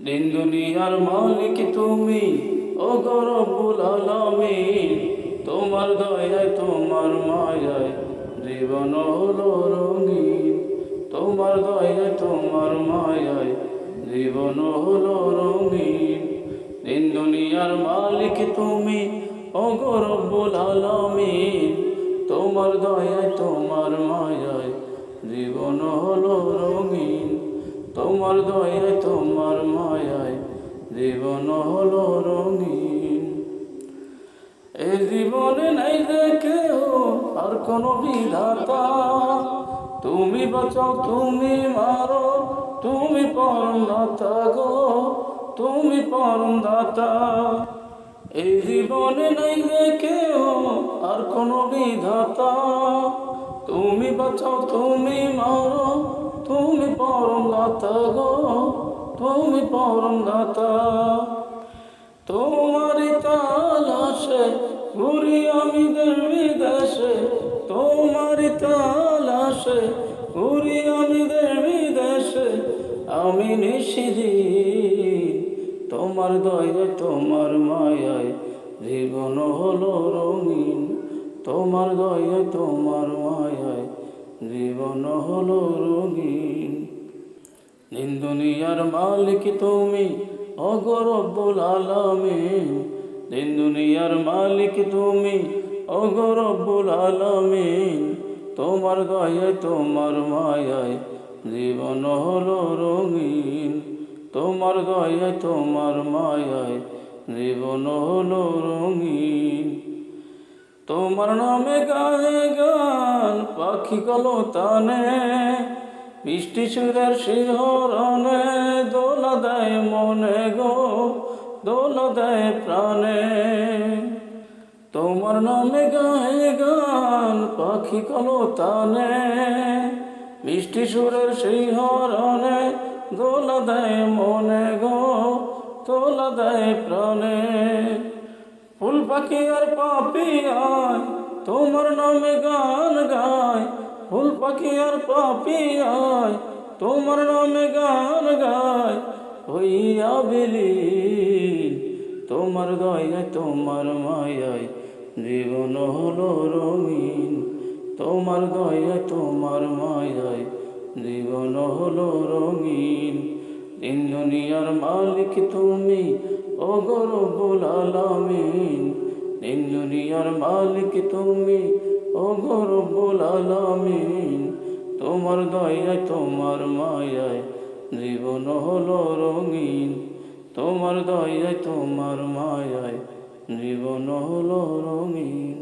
দিন দুনিয়ার মালিক তুমি, ও গো রব্বুল আলামিন। তোমার দয়ায় তোমার মায়ায় জীবন হলো রঙিন। তোমার দয়ায় তোমার মায়ায় জীবন হলো রঙিন। দিন দুনিয়ার মালিক তুমি, ও গো রব্বুল আলামিন। তোমার দয়ায় তোমার মায়ায় জীবন হলো রঙিন। তোমার দয়ায় তোমার মায়ায় জীবন হলো রঙিন। এই জীবনে নাই যে কেউ আর কোনো বিধাতা, তুমি বাঁচাও তুমি মারো, তুমি পরম দাতা গো, তুমি পরম দাতা। এই জীবনে নাই যে কেউ আর কোনো বিধাতা, তুমি বাঁচাও তুমি মারো, তুমি পরম দাতা গো, তুমি পরম দাতা। তোমারি তালাশে ঘুরি আমি দেশ বিদেশে, তোমারি তালাশে ঘুরি আমি দেশ বিদেশে। আমি নিশিদিন তোমার দয়ায় তোমার মায়ায় জীবন হলো রঙিন। তোমার দয়ায় তোমার মায়ায় জীবন হলো রঙিন। দিন দুনিয়ার মালিক তুমি, ও গো রব্বুল আলামিন। দিন দুনিয়ার মালিক তুমি, ও গো রব্বুল আলামিন। তোমার দয়ায় তোমার মায়ায় জীবন হলো রঙিন। তোমার দয়ায় তোমার মায়ায় জীবন হলো রঙিন। তোমার নামে গায়ে গান পাখি কলতানে, বৃষ্টি সুরের শিহরণে দোলা দেয় মনে গো, দোলা দেয় প্রাণে। তোমার নামে গায়ে গান পাখি কলতানে, বৃষ্টি সুরের শিহরণে দোলা দেয় মনে গো, দোলা দেয় প্রাণে। ফুল পাখি আর পাপিয়ায় তোমার নামে গান গায়, ফুল পাখি আর পাপিয়ায় তোমার নামে গান গায়। হইয়া বিলীন তোমার দয়ায় তোমার মায়ায় জীবন হলো রঙিন। তোমার দয়ায় তোমার মায়ায় জীবন হলো রঙিন। দিন দুনিয়ার মালিক তুমি, ও গো রব্বুল আলামিন। দিন দুনিয়ার মালিক তুমি, ও গো রব্বুল আলামিন। তোমার দয়ায় তোমার মায়ায় জীবন হলো রঙিন। তোমার দয়ায় তোমার মায়ায় জীবন হলো রঙিন।